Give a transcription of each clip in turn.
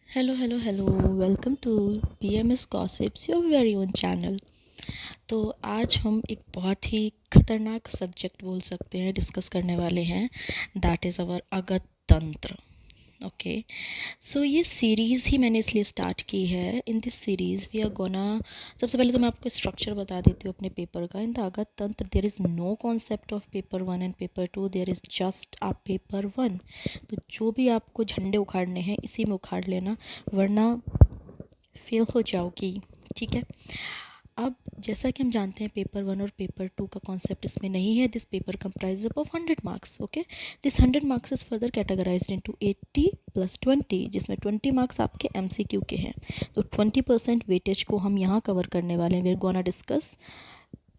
Hello welcome to PMS gossips your very own channel. तो आज हम एक बहुत ही खतरनाक सब्जेक्ट बोल सकते हैं डिस्कस करने वाले हैं, दैट इज़ अवर अगत तंत्र। ओके, सो ये सीरीज़ ही मैंने इसलिए स्टार्ट की है। In this series we are gonna, सबसे पहले तो मैं आपको स्ट्रक्चर बता देती हूँ अपने पेपर का। इन द अगत तंत्र there is no concept of paper one and paper two, there is just a paper one. तो जो भी आपको झंडे उखाड़ने हैं इसी में उखाड़ लेना, वरना फेल हो जाओगी। ठीक है। अब जैसा कि हम जानते हैं पेपर वन और पेपर टू का कॉन्सेप्ट इसमें नहीं है। This paper comprise of 100 marks. Okay, this 100 marks is further categorised into 80 + 20, जिसमें 20 मार्क्स आपके एमसीक्यू के हैं। तो 20% वेटेज को हम यहाँ कवर करने वाले हैं। We are gonna discuss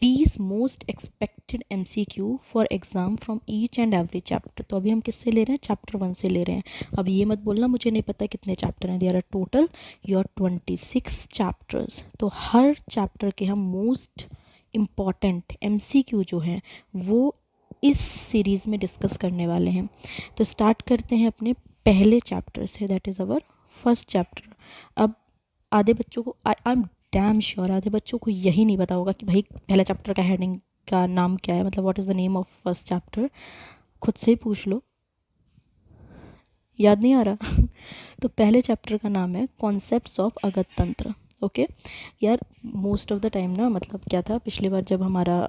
20 most expected MCQ for exam from each and every chapter. तो अभी हम किससे ले रहे हैं? चैप्टर वन से ले रहे हैं। अब ये मत बोलना मुझे नहीं पता कितने चैप्टर हैं। There are total your 26 chapters. तो हर चैप्टर के हम मोस्ट इम्पॉर्टेंट MCQ जो हैं वो इस सीरीज़ में डिस्कस करने वाले हैं। तो स्टार्ट करते हैं अपने पहले चैप्टर से, that is our first chapter. अब आधे बच्चों को आई एम डैम श्योर आधे बच्चों को यही नहीं पता होगा कि भाई पहला चैप्टर का हेडिंग का नाम क्या है, मतलब what is the name of first chapter. खुद से ही पूछ लो, याद नहीं आ रहा। तो पहले चैप्टर का नाम है कॉन्सेप्ट्स ऑफ अगत तंत्र। ओके यार, मोस्ट ऑफ द टाइम ना, मतलब क्या था, पिछली बार जब हमारा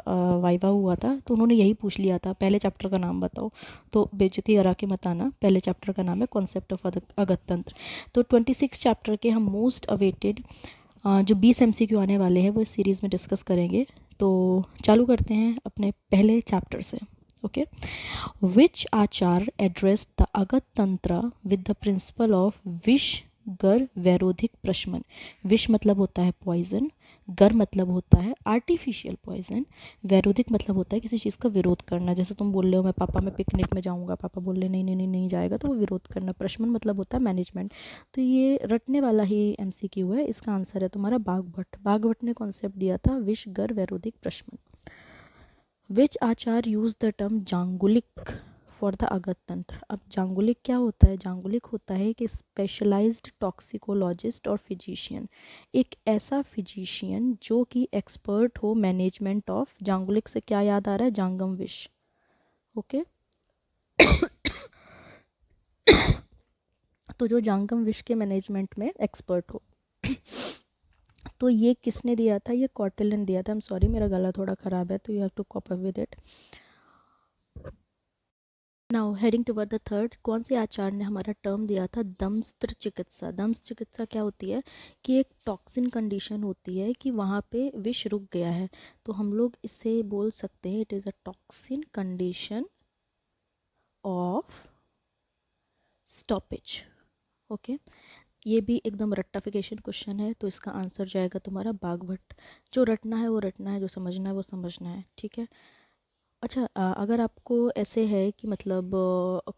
वाइवा हुआ था तो उन्होंने यही पूछ लिया था पहले चैप्टर का नाम बताओ। तो बेइज्जती करा के मत आना। पहले चैप्टर का नाम है कॉन्सेप्ट ऑफ अगत तंत्र। तो 26 चैप्टर के हम मोस्ट अवेटेड जो 20 MCQ आने वाले हैं वो इस सीरीज़ में डिस्कस करेंगे। तो चालू करते हैं अपने पहले चैप्टर से। ओके, विच आचार्य address the Bhagat Tantra with the principle of विष गर वैरोधिक प्रशमन। विष मतलब होता है पॉइजन, गर मतलब होता है आर्टिफिशियल पॉइजन, वैरोधिक मतलब होता है किसी चीज़ का विरोध करना। जैसे तुम बोल रहे हो मैं पापा मैं पिकनिक में जाऊंगा, पापा बोल रहे नहीं नहीं नहीं नहीं जाएगा, तो वो विरोध करना। प्रशमन मतलब होता है मैनेजमेंट। तो ये रटने वाला ही MCQ है। इसका आंसर है तुम्हारा बागभट्ट। बागभट्ट ने कॉन्सेप्ट दिया था विष गर वैरोधिक प्रशमन। विच आचार्य यूज द टर्म जांगुलिक फॉर द अगत तंत्र। अब जांगुलिक क्या होता है? जांगुलिक होता है कि स्पेशलाइज्ड टॉक्सिकोलॉजिस्ट और फिजिशियन, एक ऐसा फिजिशियन जो कि एक्सपर्ट हो मैनेजमेंट ऑफ। जांगुलिक से क्या याद आ रहा है? जांगम विष। ओके, तो जो जांगम विष के मैनेजमेंट में एक्सपर्ट हो। तो ये किसने दिया था? ये कॉटिल ने दिया था। आई एम सॉरी, मेरा गला थोड़ा ख़राब है तो you have to cop up with it. Now heading toward the third, कौन से आचार्य ने हमारा टर्म दिया था दमस्त्र चिकित्सा। दम्स चिकित्सा क्या होती है कि एक टॉक्सिन कंडीशन होती है कि वहाँ पे विष रुक गया है। तो हम लोग इसे बोल सकते हैं it is a toxin condition of stoppage. Okay, ये भी एकदम रट्टाफिकेशन क्वेश्चन है, तो इसका आंसर जाएगा तुम्हारा बागभट्ट। जो रटना है वो रटना है, जो समझना है वो समझना है। ठीक है। अच्छा, अगर आपको ऐसे है कि मतलब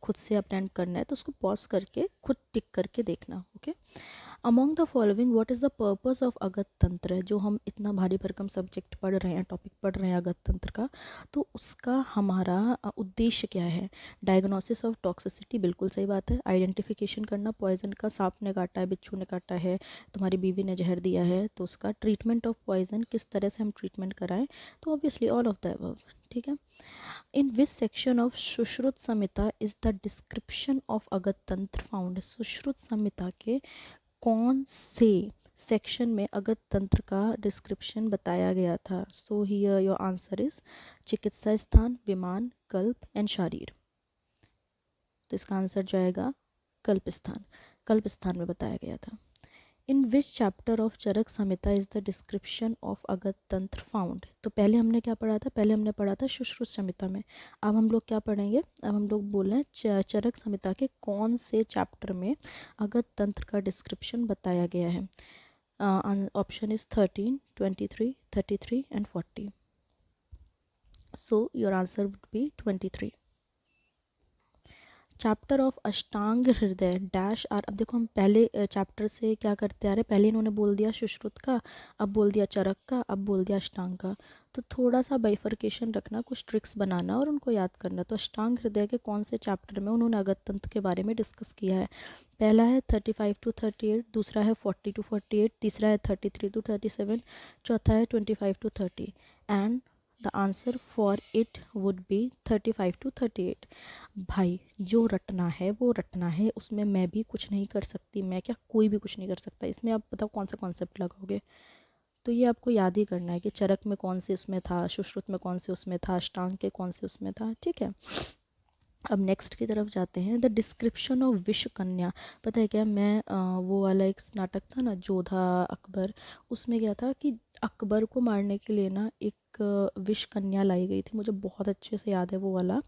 खुद से अटेम्प्ट करना है तो उसको पॉज करके खुद टिक करके देखना। Okay, among the following what is the purpose of Agad Tantra. जो हम इतना भारी भरकम सब्जेक्ट पढ़ रहे हैं, टॉपिक पढ़ रहे हैं अगत तंत्र का, तो उसका हमारा उद्देश्य क्या है? डायग्नोसिस ऑफ टॉक्सिसिटी, बिल्कुल सही बात है। आइडेंटिफिकेशन करना, पॉइजन का, सांप ने काटा है, बिच्छू ने काटा है, तुम्हारी बीवी ने जहर दिया है, तो उसका ट्रीटमेंट ऑफ पॉइजन, किस तरह से हम ट्रीटमेंट कराएं। तो obviously all of the above. ठीक है। In which section of Sushruta Samhita is the description of Agad Tantra found. Sushruta संहिता के कौन से सेक्शन में अगत तंत्र का डिस्क्रिप्शन बताया गया था? So here your answer is चिकित्सा स्थान, विमान, कल्प एंड शारीर। तो इसका आंसर जाएगा कल्प स्थान। कल्प स्थान में बताया गया था। In which chapter of Charaka Samhita is the description of Agad Tantra found. तो पहले हमने क्या पढ़ा था? पहले हमने पढ़ा था सुश्रुत संहिता में। अब हम लोग क्या पढ़ेंगे? अब हम लोग बोल रहे हैं चरक संहिता के कौन से चैप्टर में अगत तंत्र का डिस्क्रिप्शन बताया गया है। Option is 13, 23, 33 and 40। So your answer would B 23। Chapter of अष्टांग हृदय डैश आर। अब देखो हम पहले चैप्टर से क्या करते आ रहे, पहले इन्होंने बोल दिया सुश्रुत का, अब बोल दिया चरक का, अब बोल दिया अष्टांग का। तो थोड़ा सा बाइफर्केशन रखना, कुछ ट्रिक्स बनाना और उनको याद करना। तो अष्टांग हृदय के कौन से चैप्टर में उन्होंने अगत तंत्र के बारे में डिस्कस किया है? पहला है 35 to 38, दूसरा है 40 to 48, तीसरा है 33 to 37, चौथा है 25 to 30 and the answer for it would B 35 to 38। भाई जो रटना है वो रटना है, उसमें मैं भी कुछ नहीं कर सकती, मैं क्या कोई भी कुछ नहीं कर सकता। इसमें आप बताओ कौन सा कॉन्सेप्ट लगाओगे? तो ये आपको याद ही करना है कि चरक में कौन से उसमें था, सुश्रुत में कौन से उसमें था, अष्टांग के कौन से उसमें था, ठीक है। अब नेक्स्ट की तरफ जाते हैं, द डिस्क्रिप्शन ऑफ विष कन्या। पता है क्या, मैं वो वाला एक नाटक था ना जोधा अकबर, उसमें क्या था कि अकबर को मारने के लिए ना एक विष कन्या लाई गई थी, मुझे बहुत अच्छे से याद है वो वाला।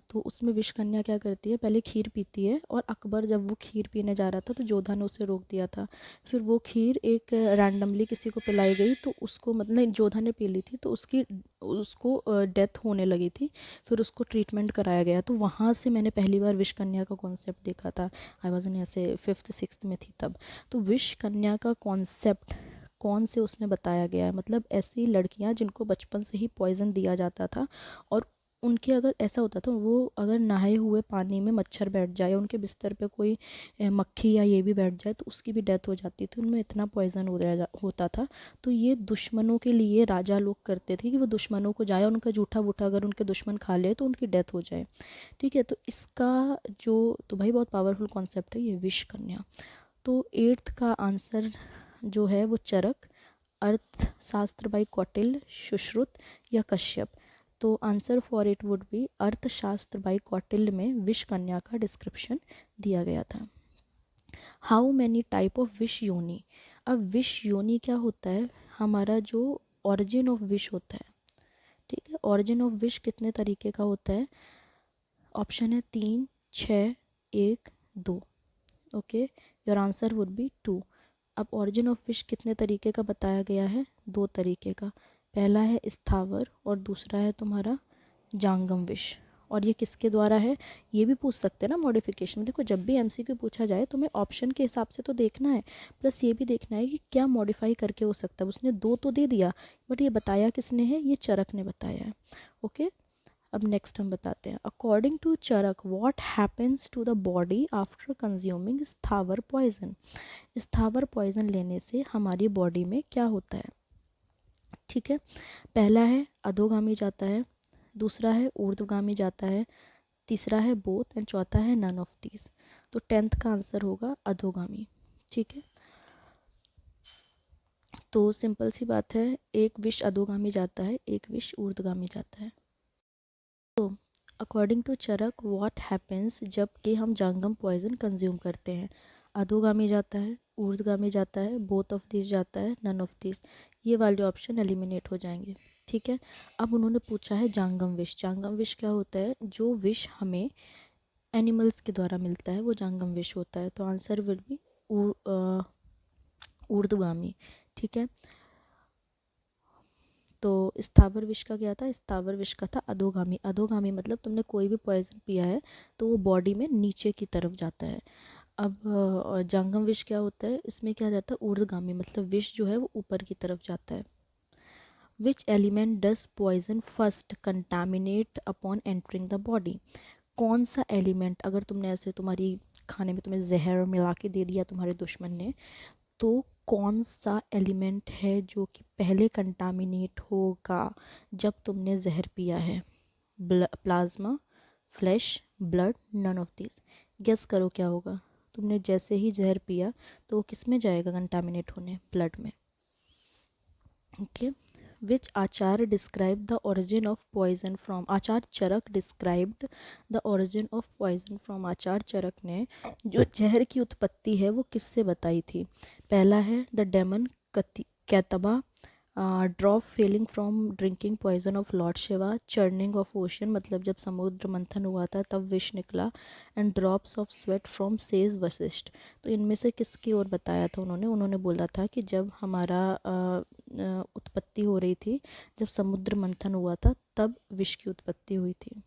तो उसमें विष कन्या क्या करती है, पहले खीर पीती है और अकबर जब वो खीर पीने जा रहा था तो जोधा ने उसे रोक दिया था। फिर वो खीर एक रैंडमली किसी को पिलाई गई तो उसको, मतलब जोधा ने पी ली थी तो उसको डेथ होने लगी थी। फिर उसको ट्रीटमेंट कराया गया। तो वहाँ से मैंने पहली बार विष कन्या का कॉन्सेप्ट देखा था। आई वॉज इन ऐसे 5th 6th में थी तब। तो विष कन्या का कॉन्सेप्ट कौन से उसमें बताया गया है, मतलब ऐसी लड़कियां जिनको बचपन से ही पॉइजन दिया जाता था और उनके अगर ऐसा होता था, वो अगर नहाए हुए पानी में मच्छर बैठ जाए या उनके बिस्तर पे कोई मक्खी या ये भी बैठ जाए तो उसकी भी डेथ हो जाती थी, उनमें इतना पॉइजन होता था। तो ये दुश्मनों के लिए राजा लोग करते थे कि वो दुश्मनों को जाए और उनका जूठा वूठा अगर उनके दुश्मन खा ले तो उनकी डेथ हो जाए, ठीक है। तो इसका जो, तो भाई बहुत पावरफुल कॉन्सेप्ट है ये विष कन्या। तो 8th का आंसर जो है वो चरक, अर्थशास्त्र बाई कौटिल्य, सुश्रुत या कश्यप। तो answer for it would B अर्थशास्त्र बाई कौटिल्य में विष कन्या का डिस्क्रिप्शन दिया गया था। हाउ मैनी टाइप ऑफ विष योनि। अब विष योनि क्या होता है, हमारा जो ऑरिजिन ऑफ विष होता है, ठीक है। ऑरिजिन ऑफ विष कितने तरीके का होता है? ऑप्शन है 3, 6, 1, 2। Okay, your answer would B 2। अब ऑरिजिन ऑफ विष कितने तरीके का बताया गया है? 2 तरीके का। पहला है स्थावर और दूसरा है तुम्हारा जांगम विष। और ये किसके द्वारा है, ये भी पूछ सकते हैं ना मॉडिफिकेशन। देखो जब भी एमसीक्यू पूछा जाए तो हमें ऑप्शन के हिसाब से तो देखना है, प्लस ये भी देखना है कि क्या मॉडिफाई करके हो सकता है। उसने 2 तो दे दिया, बट ये बताया किसने है, ये चरक ने बताया है। ओके, अब नेक्स्ट हम बताते हैं, according to Charak what happens to the body after consuming स्थावर पॉइजन। स्थावर पॉइजन लेने से हमारी बॉडी में क्या होता है, ठीक है। पहला है अधोगामी जाता है, दूसरा है ऊर्ध्वगामी जाता है, तीसरा है बोथ एंड चौथा है नन ऑफ दीज। तो 10th का आंसर होगा अधोगामी, ठीक है। तो सिंपल सी बात है, एक विष अधोगामी जाता है, एक विष ऊर्ध्वगामी जाता है। तो according to Charak what happens जब कि हम जांगम पॉइजन कंज्यूम करते हैं, अधोगामी जाता है, ऊर्ध्वगामी जाता है, बोथ ऑफ दिस जाता है, नन ऑफ दिस। ये वाले ऑप्शन एलिमिनेट हो जाएंगे, ठीक है। अब उन्होंने पूछा है जांगम विष। जांगम विष क्या होता है, जो विष हमें एनिमल्स के द्वारा मिलता है वो जांगम विष होता है। तो आंसर विल बी ऊर्ध्वगामी, ठीक है। तो स्थावर विष का क्या था, स्थावर विष का था अधोगामी। अधोगामी मतलब तुमने कोई भी पॉइजन पिया है तो वो बॉडी में नीचे की तरफ जाता है। अब जांगम विष क्या होता है, इसमें क्या जाता है ऊर्ध्वगामी, मतलब विष जो है वो ऊपर की तरफ जाता है। Which element does poison first contaminate upon entering the body. कौन सा एलिमेंट, अगर तुमने ऐसे तुम्हारी खाने में तुम्हें जहर मिला के दे दिया तुम्हारे दुश्मन ने, तो कौन सा एलिमेंट है जो कि पहले कंटामिनेट होगा जब तुमने जहर पिया है? Plasma, flesh, blood, none of this. Guess करो क्या होगा। तुमने जैसे ही जहर पिया तो वो किस में जाएगा कंटामिनेट होने, ब्लड में। ओके, विच आचार्य describe the origin of poison from. आचार्य Charaka described the origin of poison from. आचार्य चरक ने जो जहर की उत्पत्ति है वो किससे बताई थी? पहला है the demon Kaitabha, drop falling from drinking poison of Lord Shiva, churning of ocean मतलब जब समुद्र मंथन हुआ था तब विष निकला, and drops of sweat from sage Vashishtha. तो इनमें से किसकी ओर बताया था उन्होंने बोला था कि जब हमारा उत्पत्ति हो रही थी, जब समुद्र मंथन हुआ था तब विष की उत्पत्ति हुई थी।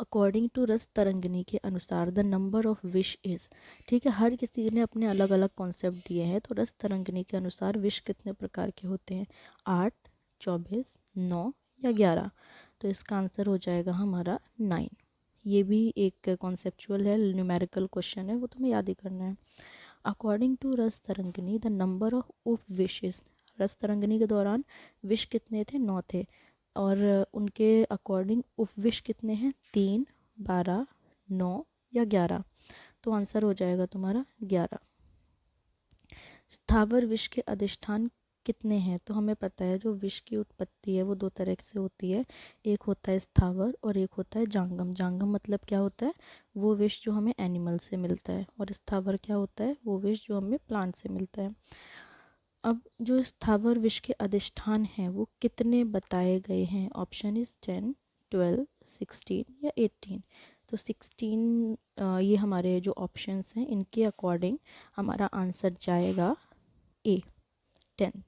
अकॉर्डिंग टू रस तरंगिनी के अनुसार the number of wish is, ठीक है, हर किसी ने अपने अलग अलग कॉन्सेप्ट दिए हैं। तो रस तरंगिनी के अनुसार विश कितने प्रकार के होते हैं? 8, 24, 9 या 11? तो इसका आंसर हो जाएगा हमारा 9। ये भी एक कॉन्सेप्चुअल है, न्यूमेरिकल क्वेश्चन है, वो तुम्हें याद ही करना है। अकॉर्डिंग टू रस Tarangini the number of wishes, रस तरंगिनी के दौरान विश कितने थे? 9 थे। और उनके अकॉर्डिंग उपविश कितने हैं? 3, 12, 9 या 11? तो आंसर हो जाएगा तुम्हारा 11। स्थावर विष के अधिष्ठान कितने हैं? तो हमें पता है जो विष की उत्पत्ति है वो दो तरह से होती है, एक होता है स्थावर और एक होता है जांगम। जांगम मतलब क्या होता है? वो विष जो हमें एनिमल से मिलता है, और स्थावर क्या होता है? वो विष जो हमें प्लांट से मिलता है। अब जो स्थावर विष के अधिष्ठान हैं वो कितने बताए गए हैं? ऑप्शन इज 10, 12, 16 या 18। तो 16 ये हमारे जो ऑप्शंस हैं इनके अकॉर्डिंग हमारा आंसर जाएगा A, 10।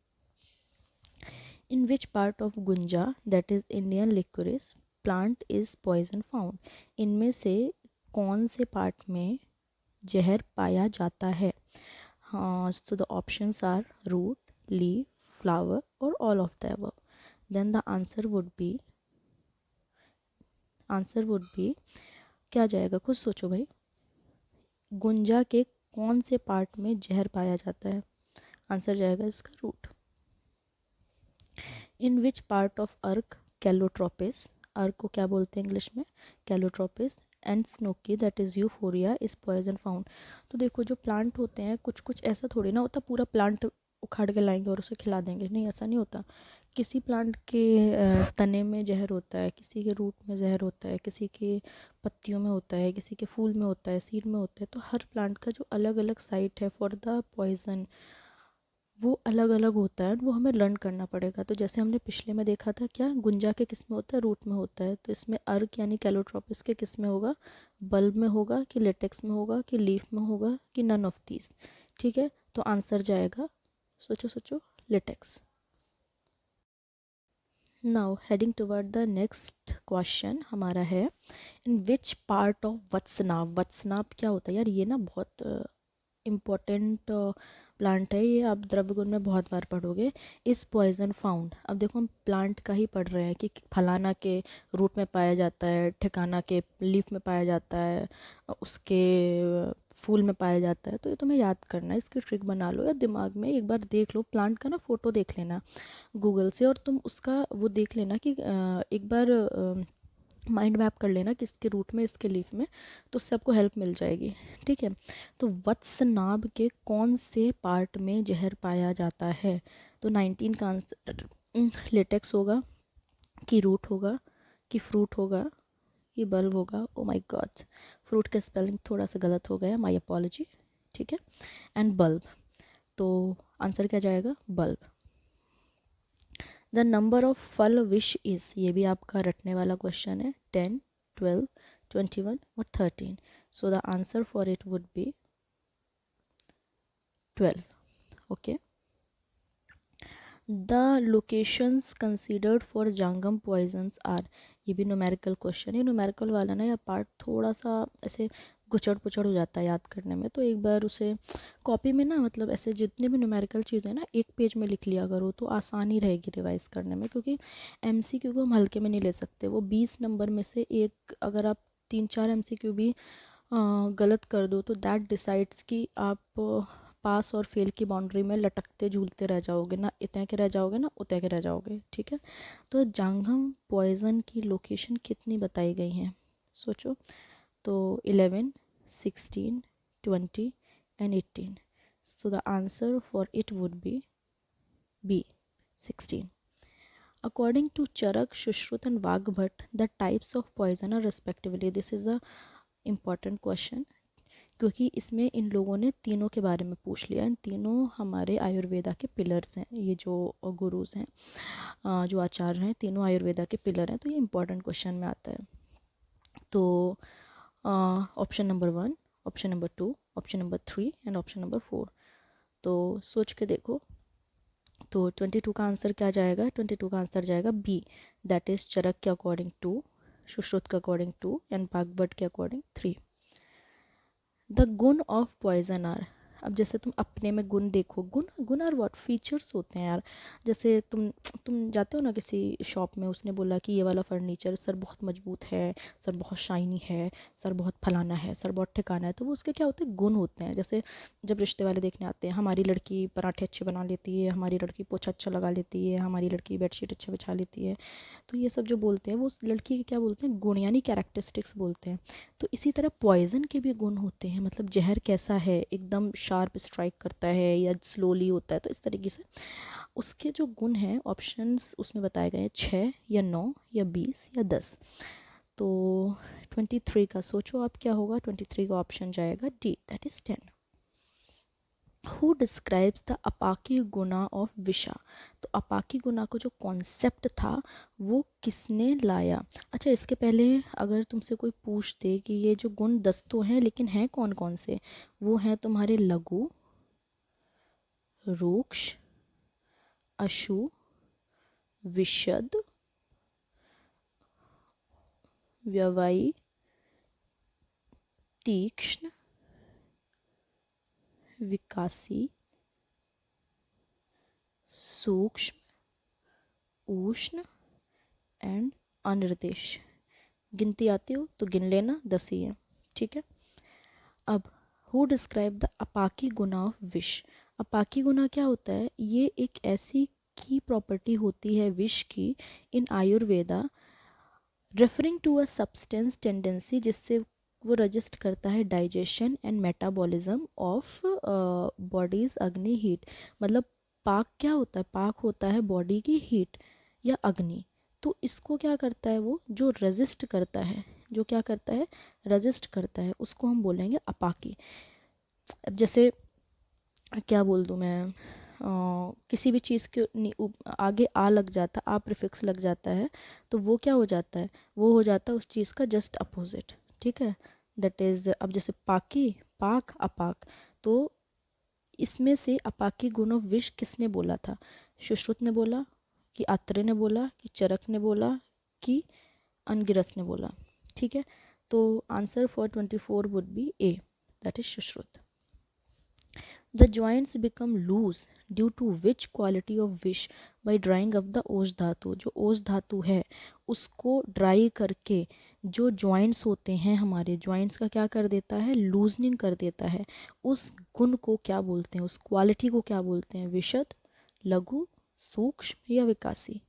In which part of gunja that is Indian liquorice plant is poison found? इनमें से कौन से पार्ट में जहर पाया जाता है? So the options are root, leaf, flower or all of the above. Then the answer would be क्या जाएगा? खुद सोचो भाई, गुंजा के कौन से पार्ट में जहर पाया जाता है? आंसर जाएगा इसका root. In which part of arka calotropis, अर्क को क्या बोलते हैं इंग्लिश में? Calotropis and snuhi that is euphorbia is poison found? तो देखो जो प्लांट होते हैं कुछ कुछ ऐसा थोड़ी ना होता पूरा प्लांट उखाड़ के लाएंगे और उसे खिला देंगे, नहीं, ऐसा नहीं होता। किसी प्लांट के तने में जहर होता है, किसी के रूट में जहर होता है, किसी के पत्तियों में होता है, किसी के फूल में होता है, सीड में होता है। तो हर प्लांट का जो अलग अलग साइट है फॉर द पॉइजन वो अलग अलग होता है, वो हमें लर्न करना पड़ेगा। तो जैसे हमने पिछले में देखा था, क्या गुंजा के किस में होता है? रूट में होता है। तो इसमें अर्क यानी कैलोट्रोपिस के किस में होगा? बल्ब में होगा कि लेटेक्स में होगा कि लीफ में होगा कि नन ऑफ दीज? ठीक है, तो आंसर जाएगा, सोचो सोचो, latex. Now heading toward the next question हमारा है, इन विच पार्ट ऑफ वत्सनाभ? वत्सनाभ क्या होता है यार? ये ना बहुत इम्पॉर्टेंट प्लांट है, ये आप द्रव्य गुण में बहुत बार पढ़ोगे। इस पॉइजन फाउंड, अब देखो हम प्लांट का ही पढ़ रहे हैं कि फलाना के रूट में पाया जाता है, ठिकाना के लीफ में पाया जाता है, उसके फूल में पाया जाता है। तो ये तुम्हें याद करना है, इसकी ट्रिक बना लो या दिमाग में एक बार देख लो, प्लांट का ना फ़ोटो देख लेना गूगल से, और तुम उसका वो देख लेना कि एक बार माइंड मैप कर लेना कि इसके रूट में इसके लीफ में, तो उससे आपको हेल्प मिल जाएगी। ठीक है, तो वत्सनाभ के कौन से पार्ट में जहर पाया जाता है? तो 19 का आंसर लेटेक्स होगा कि रूट होगा कि फ्रूट होगा कि बल्ब होगा? ओ माय गॉड, फ्रूट का स्पेलिंग थोड़ा सा गलत हो गया, माय अपॉलॉजी। ठीक है, एंड बल्ब, तो आंसर क्या जाएगा? बल्ब। द नंबर ऑफ फल विश इज़, ये भी आपका रटने वाला क्वेश्चन है, 10, 12, 21 और 13। So the answer for it would be 12। Okay, the locations considered for jangam poisons are, ये भी न्यूमेरिकल क्वेश्चन है। न्यूमेरिकल वाला ना, या पार्ट थोड़ा सा ऐसे गुचड़ पुचड़ हो जाता है याद करने में, तो एक बार उसे कॉपी में ना, मतलब ऐसे जितने भी न्यूमेरिकल चीज़ें ना एक पेज में लिख लिया करो, तो आसानी रहेगी रिवाइज करने में। क्योंकि एमसीक्यू को हम हल्के में नहीं ले सकते, वो 20 नंबर में से एक अगर आप 3-4 एमसीक्यू भी गलत कर दो तो दैट डिसाइड्स कि आप पास और फेल की बाउंड्री में लटकते झूलते रह जाओगे, ना इतने के रह जाओगे ना उतने के रह जाओगे। ठीक है, तो जांघम पॉइजन की लोकेशन कितनी बताई गई हैं? सोचो, तो 11, 16, 20 and 18। So the answer for it would be B, 16। According to Charak, Shushruta and Vagbhat, the types of poison are respectively, this is the important question, क्योंकि इसमें इन लोगों ने तीनों के बारे में पूछ लिया। इन तीनों हमारे आयुर्वेदा के पिलर्स हैं, ये जो गुरुज हैं, जो आचार्य हैं, तीनों आयुर्वेदा के पिलर हैं। तो ये इंपॉर्टेंट क्वेश्चन में आता है। तो option number 1, option number 2, option number 3 and option number 4। तो सोच के देखो, तो 22 का आंसर क्या जाएगा? 22 का आंसर जाएगा बी, दैट इज़ चरक के अकॉर्डिंग टू सुश्रुत के अकॉर्डिंग 2 एंड भागवत के अकॉर्डिंग 3। द गुण ऑफ पॉइजन आर, अब जैसे तुम अपने में गुण देखो, गुण गुण आर व्हाट, फीचर्स होते हैं यार। जैसे तुम जाते हो ना किसी शॉप में, उसने बोला कि ये वाला फर्नीचर सर बहुत मजबूत है, सर बहुत शाइनी है, सर बहुत फलाना है, सर बहुत ठिकाना है, तो वो उसके क्या होते हैं, गुण होते हैं। जैसे जब रिश्ते वाले देखने आते हैं, हमारी लड़की पराठे अच्छे बना लेती है, हमारी लड़की पोछा अच्छा लगा लेती है, हमारी लड़की बेडशीट अच्छा बिछा लेती है, तो ये सब जो बोलते हैं वो उस लड़की के क्या बोलते हैं, गुण यानी कैरेक्टरिस्टिक्स बोलते हैं। तो इसी तरह पॉइजन के भी गुण होते हैं, मतलब जहर कैसा है, एकदम शार्प स्ट्राइक करता है या स्लोली होता है, तो इस तरीके से उसके जो गुण हैं, ऑप्शंस उसमें बताए गए हैं 6 या 9 या 20 या 10। तो 23 का सोचो आप क्या होगा, 23 का ऑप्शन जाएगा D, that is 10। Who describes the अपाकी गुना ऑफ विशा, तो अपाकी गुना को जो कॉन्सेप्ट था वो किसने लाया। अच्छा, इसके पहले अगर तुमसे कोई पूछ दे कि ये जो गुण 10 तो हैं, लेकिन हैं कौन कौन से, वो हैं तुम्हारे लघु, रूक्ष, अशु, विशद, व्यवयी, तीक्ष्ण, विकासी, सूक्ष्म, उष्ण एंड अनिर्देश। गिनती आती हो तो गिन लेना, 10 ही है, ठीक है। अब हु डिस्क्राइब द अपाकी गुना ऑफ विश, अपाकी गुना क्या होता है, ये एक ऐसी की प्रॉपर्टी होती है विश की in Ayurveda, referring to a substance tendency, जिससे वो रजिस्ट करता है digestion and metabolism of body's अग्नि हीट। मतलब पाक क्या होता है, पाक होता है बॉडी की हीट या अग्नि, तो इसको क्या करता है, वो जो रजिस्ट करता है, जो क्या करता है, रजिस्ट करता है, उसको हम बोलेंगे अपाकी। अब जैसे क्या बोल दूँ मैं, किसी भी चीज़ के आगे आ लग जाता, आ प्रीफिक्स लग जाता है, तो वो क्या हो जाता है, वो हो जाता है उस चीज़ का जस्ट अपोजिट, ठीक है। दैट इज़, अब जैसे पाकी, पाक, अपाक, तो इसमें से अपाकी गुण ऑफ विश किसने बोला था, सुश्रुत ने बोला कि आत्रेय ने बोला कि चरक ने बोला कि अनगिरस ने बोला, ठीक है। तो answer for 24 would be A, that is Sushruta. The joints become loose due to which quality of wish by drying of the ओज धातु, जो ओज धातु है उसको ड्राई करके जो जॉइंट्स होते हैं हमारे, जॉइंट्स का क्या कर देता है, लूजनिंग कर देता है। उस गुण को क्या बोलते हैं, उस क्वालिटी को क्या बोलते हैं, विशद, लघु, सूक्ष्म या विकासी,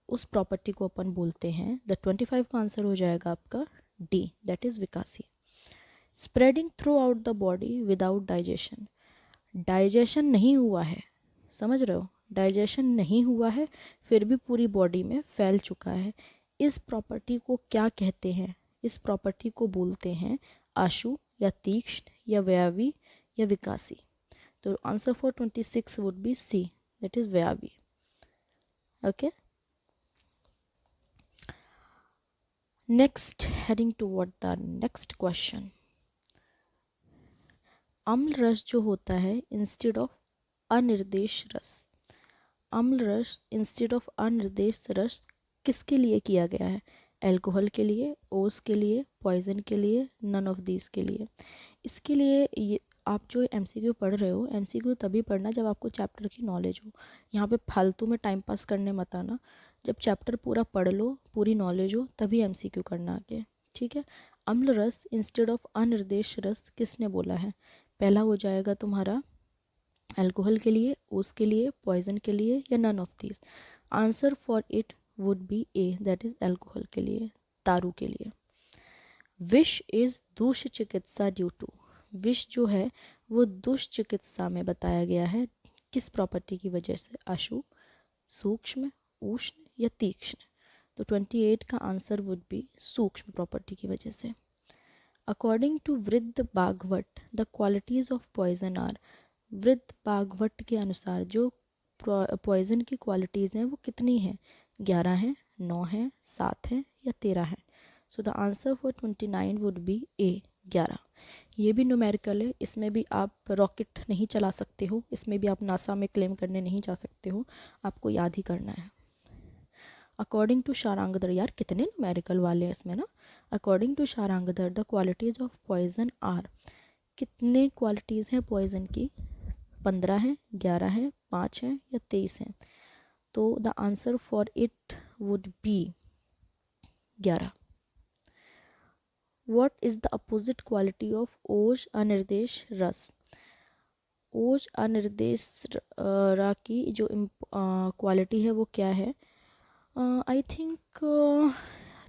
उस प्रॉपर्टी को अपन बोलते हैं। द 25 का आंसर हो जाएगा आपका डी, दैट इज विकासी। Spreading throughout the body without digestion, digestion नहीं हुआ है, समझ रहे हो, डाइजेशन नहीं हुआ है फिर भी पूरी बॉडी में फैल चुका है, इस प्रॉपर्टी को क्या कहते हैं, इस प्रॉपर्टी को बोलते हैं आशु या तीक्ष्ण या व्यावी या विकासी। तो answer for 26 would be C, that is व्यावी। Okay, next, heading toward the next question. अम्ल रस जो होता है इंस्टेड ऑफ अनिर्देश रस, अम्ल रस इंस्टेड ऑफ अनिर्देश रस किसके लिए किया गया है, अल्कोहल के लिए, ओस के लिए, पॉइजन के लिए, नन ऑफ दीज के लिए। इसके लिए ये आप जो एमसीक्यू पढ़ रहे हो, एमसीक्यू तभी पढ़ना जब आपको चैप्टर की नॉलेज हो, यहाँ पे फालतू में टाइम पास करने मत आना, जब चैप्टर पूरा पढ़ लो, पूरी नॉलेज हो, तभी एमसीक्यू करना आगे, ठीक है। अम्ल रस इंस्टेड ऑफ अनिर्देश रस किसने बोला है, पहला हो जाएगा तुम्हारा अल्कोहल के लिए, ओस के लिए, पॉइजन के लिए या none of these. Answer for it would be A, that is alcohol के लिए, दारू के लिए। विष इज दुष्चिकित्सा ड्यू टू, विष जो है वो दुष्चिकित्सा में बताया गया है किस प्रॉपर्टी की वजह से, आशु, सूक्ष्म, उष्ण या तीक्ष्ण। तो 28 का आंसर वुड बी सूक्ष्म प्रॉपर्टी की वजह से। According to Vriddha Bhagwat the qualities of poison are, Vriddha Bhagwat के अनुसार जो पॉइजन की क्वालिटीज़ हैं वो कितनी हैं, 11 हैं, 9 हैं, 7 हैं या 13 हैं। So the answer for 29 would be A, 11। ये भी न्यूमेरिकल है, इसमें भी आप रॉकेट नहीं चला सकते हो, इसमें भी आप नासा में क्लेम करने नहीं जा सकते हो, आपको याद ही करना है। अकॉर्डिंग टू शारंगधर, यार कितने न्यूमेरिकल वाले हैं इसमें ना। According to Sharangdhar the qualities of poison are, कितने क्वालिटीज़ हैं पॉइजन की, 15 हैं, 11 हैं, 5 हैं या 23 हैं। तो the answer for it would B 11। What is the opposite quality of ओज अनिर्देश रस, ओज अनिर्देश रा की जो क्वालिटी है वो क्या है। आई थिंक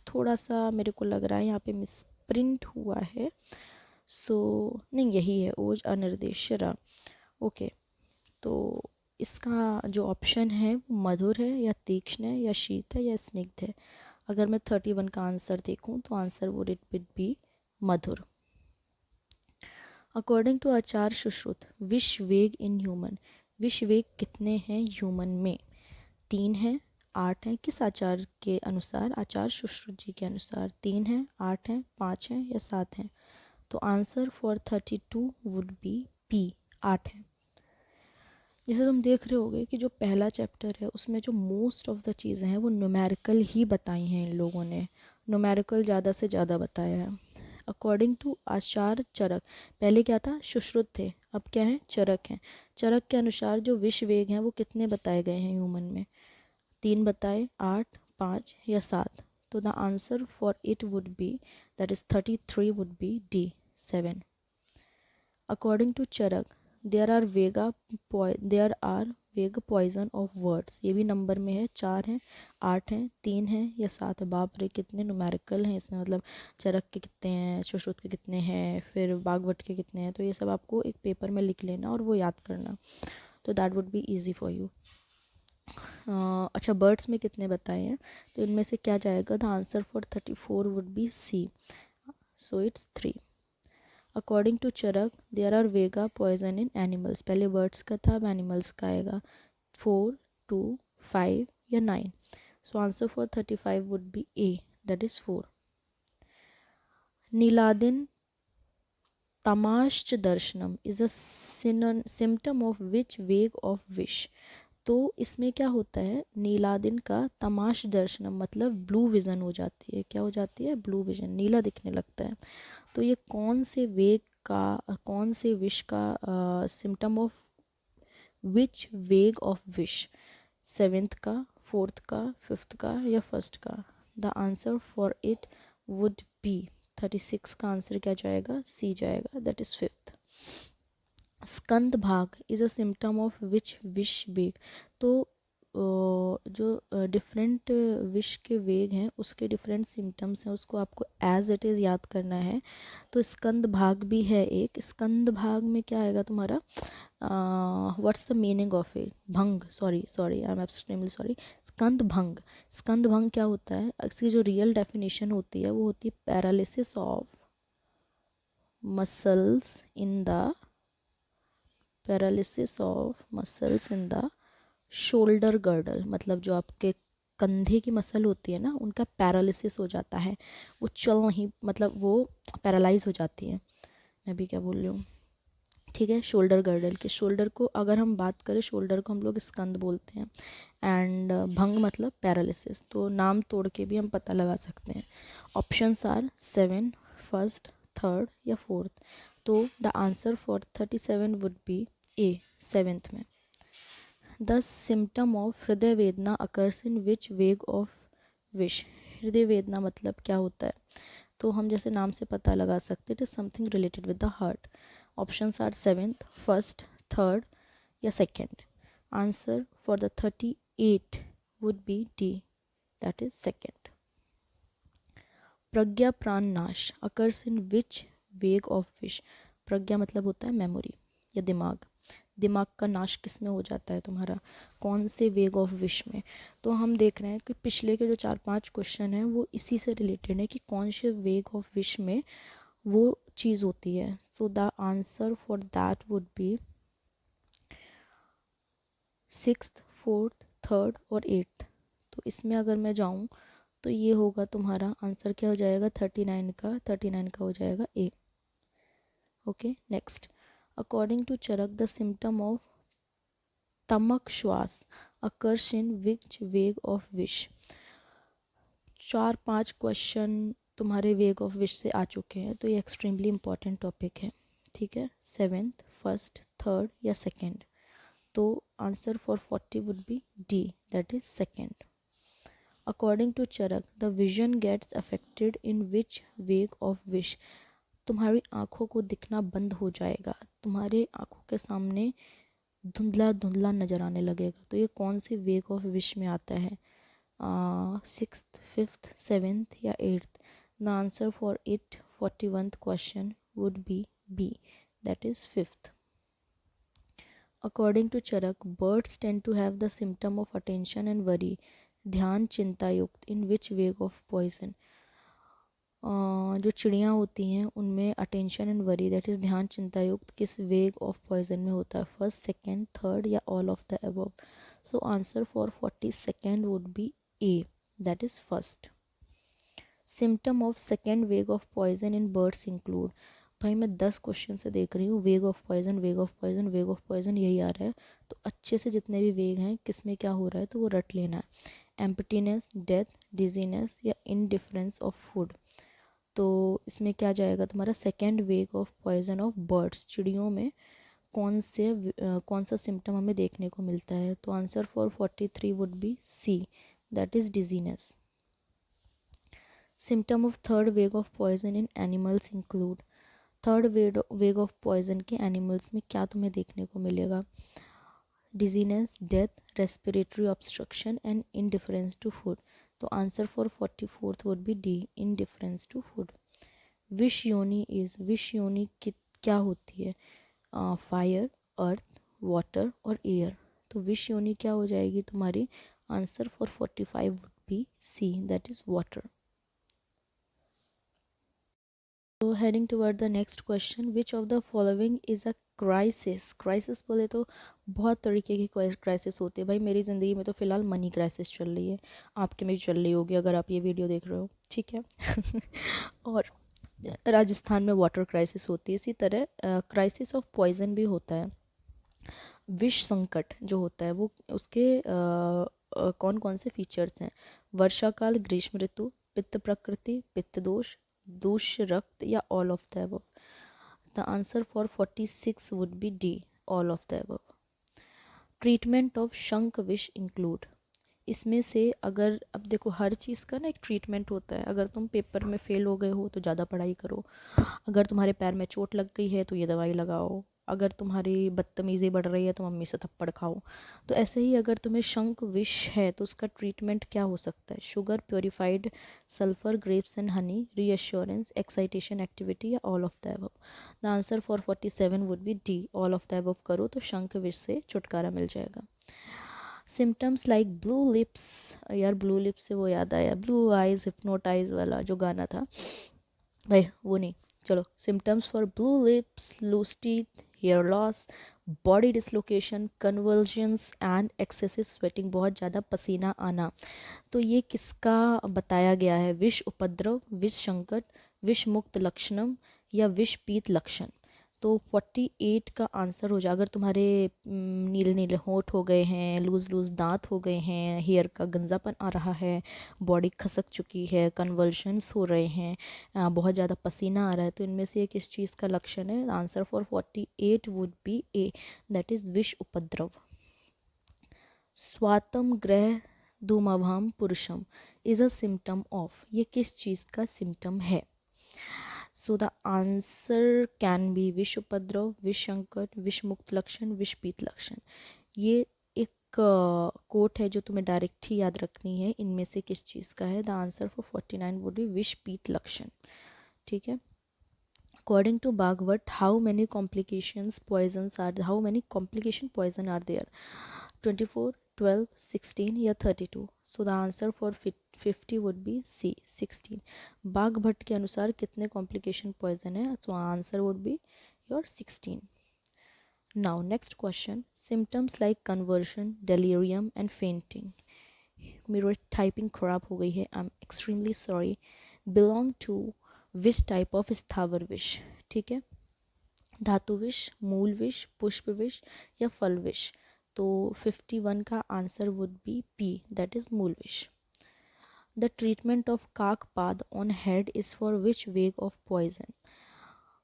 थोड़ा सा मेरे को लग रहा है यहाँ पे मिसप्रिंट हुआ है, सो नहीं यही है ओज अनिर्देश रा। ओके, तो इसका जो ऑप्शन है वो मधुर है या तीक्ष्ण है या शीत है या स्निग्ध है। अगर मैं 31 का आंसर देखूं तो आंसर वुड इट बी मधुर। अकॉर्डिंग टू आचार्य सुश्रुत विश्व वेग इन ह्यूमन, विश्व वेग कितने हैं ह्यूमन में, 3 हैं, 8 हैं, किस आचार्य के अनुसार, आचार्य सुश्रुत जी के अनुसार 3 हैं, 8 हैं, 5 हैं या 7 हैं। तो answer for 32 would be P, 8 है। जैसे तुम देख रहे होगे कि जो पहला चैप्टर है उसमें जो मोस्ट ऑफ द चीज़ें हैं वो न्यूमेरिकल ही बताई हैं, इन लोगों ने न्यूमेरिकल ज़्यादा से ज़्यादा बताया है। अकॉर्डिंग टू आचार्य चरक, पहले क्या था सुश्रुत थे, अब क्या है चरक हैं। चरक के अनुसार जो विश्व वेग हैं वो कितने बताए गए हैं ह्यूमन में, 3 बताए, 8, 5 या 7। तो the answer for it would be, that is 33 would be D, 7। According to Charak there are वेग पॉइजन ऑफ वर्ड्स, ये भी नंबर में है, 4 हैं, 8 हैं, 3 हैं या 7 है। बाप रे कितने न्यूमेरिकल हैं इसमें, मतलब चरक के कितने हैं, सुश्रुत के कितने हैं, फिर बागवट के कितने हैं। तो ये सब आपको एक पेपर में लिख लेना और वो याद करना, तो that would be easy for you. अच्छा बर्ड्स में कितने बताए हैं, तो इनमें से क्या जाएगा, the answer for 34 would be C, so it's 3। According to Charak there are वेगा पॉइजन इन एनिमल्स, पहले वर्ड्स का था, अब एनिमल्स का आएगा, 4, 2, 5 या 9। सो answer for 35 would be A, that is 4। नीलादिन तमाश्च दर्शनम is a symptom of which वेग ऑफ विश, तो इसमें क्या होता है, नीलादिन का तमाश दर्शनम मतलब ब्लू विज़न हो जाती है, क्या हो जाती है, ब्लू विज़न, नीला दिखने लगता है। तो ये कौन से वेग का, कौन से विश का सिम्टम ऑफ विच वेग ऑफ विश, 7th का, 4th का, 5th का या 1st का। The answer for it would B 36 का आंसर क्या जाएगा, सी जाएगा, दैट इज 5th। स्कंद भाग is a symptom of which wish वेग, तो जो डिफरेंट विश के वेग हैं उसके डिफरेंट सिम्टम्स हैं, उसको आपको एज इट इज़ याद करना है। तो स्कंद भाग भी है एक, स्कंद भाग में क्या आएगा तुम्हारा, what's the meaning of it, भंग, sorry I am extremely sorry, स्कंद भंग। स्कंद भंग क्या होता है, इसकी जो रियल डेफिनेशन होती है वो होती है paralysis of muscles in the, paralysis of muscles in the shoulder girdle, मतलब जो आपके कंधे की मसल होती है ना उनका पैरालिसिस हो जाता है, वो चल नहीं, मतलब वो पैरालाइज हो जाती है। मैं भी क्या बोल रही हूँ, ठीक है, शोल्डर गर्डल के, शोल्डर को अगर हम बात करें, शोल्डर को हम लोग स्कंद बोलते हैं, एंड भंग मतलब पैरालिसिस, तो नाम तोड़ के भी हम पता लगा सकते हैं। ऑप्शंस आर 7, 1st, 3rd या 4th। तो the answer for 37 would be A, 7th में। द सिम्टम ऑफ हृदय वेदना अकर्स इन विच वेग ऑफ विश, हृदय वेदना मतलब क्या होता है, तो हम जैसे नाम से पता लगा सकते हैं, it is something related with the heart. Options are 7th, 1st, 3rd या 2nd। Answer for the 38 would be D, that is 2nd। प्रज्ञा प्राण नाश अकर्स इन विच वेग ऑफ विश, प्रज्ञा मतलब होता है मेमोरी या दिमाग, दिमाग का नाश किस में हो जाता है तुम्हारा, कौन से वेग ऑफ विश में। तो हम देख रहे हैं कि पिछले के जो 4-5 क्वेश्चन हैं वो इसी से रिलेटेड है कि कौन से वेग ऑफ विश में वो चीज़ होती है। So the answer for that would B 6th, 4th, 3rd और 8th। तो इसमें अगर मैं जाऊँ तो ये होगा तुम्हारा आंसर क्या हो जाएगा, 39 का हो जाएगा A. Okay next, according to Charaka the symptom of तमक श्वास अकर्स इन विच वेग ऑफ विश, 4-5 क्वेश्चन तुम्हारे वेग ऑफ विश से आ चुके हैं, तो ये एक्सट्रीमली इम्पॉर्टेंट टॉपिक है, ठीक है। सेवेंथ, फर्स्ट, थर्ड या सेकेंड, तो answer for 40 would be D, that is second. According to Charaka, the vision gets affected in which वेग ऑफ विश। तुम्हारी आँखों को दिखना बंद हो जाएगा, तुम्हारे आँखों के सामने धुंधला धुंधला नज़र आने लगेगा, तो ये कौन सी वेग ऑफ विश में आता है? सिक्स्थ, फिफ्थ, सेवेंथ या eighth? The answer for it 41th question would be B, that is fifth. According to Charak, birds tend to have the symptom of attention and worry, ध्यान चिंता युक्त, in which wave of poison? जो चिड़ियाँ होती हैं उनमें attention and worry, that is ध्यान चिंता युक्त, किस वेग ऑफ पॉइजन में होता है? फर्स्ट, सेकेंड, थर्ड या all of the above? So answer for 42nd would be A, that is first. Symptom of second वेग of poison in birds include. भाई मैं 10 क्वेश्चन से देख रही हूँ, वेग ऑफ पॉइजन, वेग ऑफ पॉइजन, वेग ऑफ पॉइजन यही आ रहा है, तो अच्छे से जितने भी वेग हैं किस में क्या हो रहा है तो वो रट लेना है। एम्प्टीनेस, डेथ, डिजीनेस या इनडिफरेंस ऑफ फूड, तो इसमें क्या जाएगा तुम्हारा? सेकेंड वेग ऑफ पॉइजन ऑफ बर्ड्स, चिड़ियों में कौन सा सिम्टम हमें देखने को मिलता है? तो answer for 43 would be C, that is dizziness. Symptom of third वेग of poison in animals include. Third वेग ऑफ पॉइजन के एनिमल्स में क्या तुम्हें देखने को मिलेगा? Dizziness, death, respiratory obstruction and indifference to food, तो answer for 44th would be D, indifference to food. विश योनि इज, विश योनि क्या होती है? फायर, अर्थ, वाटर और एयर, तो विश योनि क्या हो जाएगी तुम्हारी? Answer for 45 would be C, that is water. तो heading toward the next question, which of the following is a crisis? Crisis बोले तो बहुत तरीके की क्राइसिस होती है भाई, मेरी ज़िंदगी में तो फ़िलहाल मनी क्राइसिस चल रही है, आपके में भी चल रही होगी अगर आप ये वीडियो देख रहे हो, ठीक है। और राजस्थान में वाटर क्राइसिस होती है, इसी तरह क्राइसिस ऑफ पॉइजन भी होता है। विष संकट जो होता है वो उसके कौन कौन से फीचर्स हैं? वर्षा काल, ग्रीष्म ऋतु, पित्त प्रकृति, पित्त दोष, दूष्य रक्त या all of the above? The answer for 46 would be D, all of the above. Treatment of शंख विष इंक्लूड। इसमें से अगर अब देखो हर चीज़ का ना एक ट्रीटमेंट होता है, अगर तुम पेपर में फेल हो गए हो तो ज़्यादा पढ़ाई करो, अगर तुम्हारे पैर में चोट लग गई है तो ये दवाई लगाओ, अगर तुम्हारी बदतमीज़ी बढ़ रही है तो मम्मी से थप्पड़ खाओ। तो ऐसे ही अगर तुम्हें शंख विष है तो उसका ट्रीटमेंट क्या हो सकता है? Sugar, purified sulphur, grapes and honey, reassurance, excitation activity या all of the above? The answer for 47 would be D, all of the above करो तो शंख विष से छुटकारा मिल जाएगा। सिम्टम्स लाइक ब्लू लिप्स, यार ब्लू लिप्स से वो याद आया, ब्लू आइज हिप्नोटाइज वाला जो गाना था भाई, वो नहीं, चलो। Symptoms for blue lips, loose teeth, hair loss, body dislocation, convulsions and excessive sweating, बहुत ज़्यादा पसीना आना, तो ये किसका बताया गया है? विष उपद्रव, विष संकट, विष मुक्त लक्षणम या विष पीत लक्षण? तो 48 का आंसर हो जाए, अगर तुम्हारे नीले नीले होंठ हो गए हैं, लूज़ लूज़ दांत हो गए हैं, हेयर का गंजापन आ रहा है, बॉडी खसक चुकी है, कन्वल्शंस हो रहे हैं, बहुत ज़्यादा पसीना आ रहा है, तो इनमें से ये किस चीज़ का लक्षण है? Answer for 48 would be A, that is विष उपद्रव। स्वातम ग्रह धूमाभाम पुरुषम इज़ अ सिम्टम ऑफ, ये किस चीज़ का सिम्टम है? So the answer can be विष उपद्रव, विष संकट, विष मुक्त लक्षण, विष पीत लक्षण। ये एक कोट है जो तुम्हें डायरेक्ट ही याद रखनी है, इनमें से किस चीज़ का है? The answer for 49 would be विष पीत लक्षण, ठीक है। According to Bhagavad, how many complication poisons are there? 24, 12, 16 या 32? So the answer for 50 would be C, 16. बाघभट्ट के अनुसार कितने complication poison है? So answer would be your 16. Now next question, symptoms like conversion, delirium and fainting. मेरी typing ख़राब हो गई है, I am extremely sorry. Belong to विश टाइप ऑफ स्थावर विश, ठीक है। धातु विष, मूल विष, पुष्प विष या फल विष? तो 51 का answer would be B, that is मूल विष। द ट्रीटमेंट ऑफ काकपाद on head is for which वेग ऑफ पॉइजन।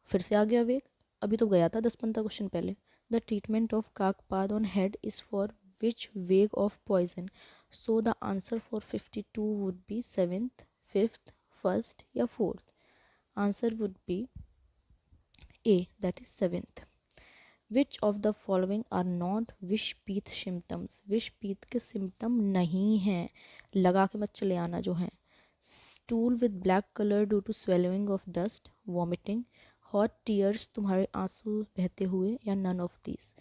फिर से आ गया वेग, अभी तो गया था 10-15 क्वेश्चन पहले। द ट्रीटमेंट ऑफ काकपाद on head is for which वेग of poison. So the answer for 52 would be 7th, 5th, 1st या 4th। Answer would be A, that is 7th। Which of the following are not विषपीत symptoms. विषपीत के symptom नहीं हैं, लगा के मत चले आना जो हैं। Stool with black colour due to swallowing of dust, vomiting, hot tears तुम्हारे आंसू बहते हुए, या नन ऑफ दीज।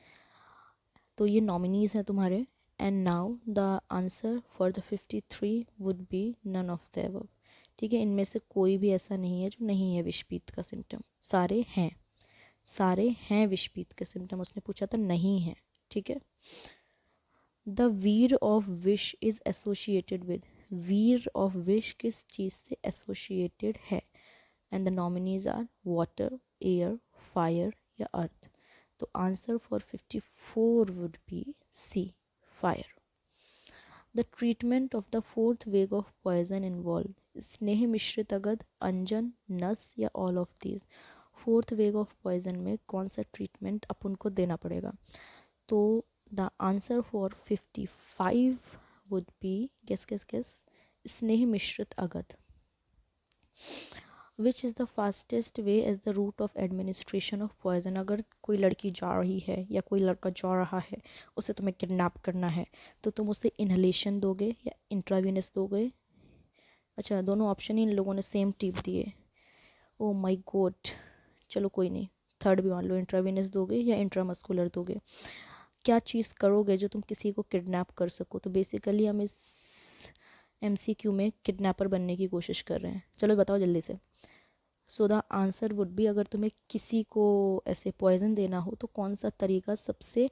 तो ये नॉमिनीज हैं तुम्हारे। And now the answer for the 53 would be none of the above. ठीक है, इनमें से कोई भी ऐसा नहीं है जो नहीं है विषपीत का सिम्टम, सारे हैं, सारे हैं विषपीत के सिम्टम। उसने पूछा था नहीं है। ठीक है। द वीर ऑफ विश इज एसोसिएटेड विद। वीर ऑफ विश किस चीज़ से एसोसिएटेड है। And the nominees are water, air, fire या अर्थ। तो answer for 54 would be C, fire. The treatment of the fourth वेग ऑफ पॉइजन इन्वॉल्व स्नेह मिश्रित अगध, अंजन, नस या ऑल ऑफ दीज। फोर्थ वेग ऑफ पॉइजन में कौन सा ट्रीटमेंट अपन को देना पड़ेगा। तो the answer for 55 would be, guess स्नेह मिश्रित अगध। Which is the fastest way as the route of administration of poison. अगर कोई लड़की जा रही है या कोई लड़का जा रहा है, उसे तुम्हें किडनैप करना है, तो तुम उसे इनहलेशन दोगे या इंट्रावीनस दोगे। अच्छा, दोनों ऑप्शन ही इन लोगों ने सेम टिप दिए। ओ माय गॉड, चलो कोई नहीं, थर्ड भी मान लो, इंट्रावीनस दोगे या इंट्रामस्कुलर दोगे। क्या चीज़ करोगे जो तुम किसी को किडनैप कर सको। तो बेसिकली हम इस MCQ में किडनैपर बनने की कोशिश कर रहे हैं। चलो बताओ जल्दी से। सो द आंसर वुड बी, अगर तुम्हें किसी को ऐसे पॉइजन देना हो तो कौन सा तरीका सबसे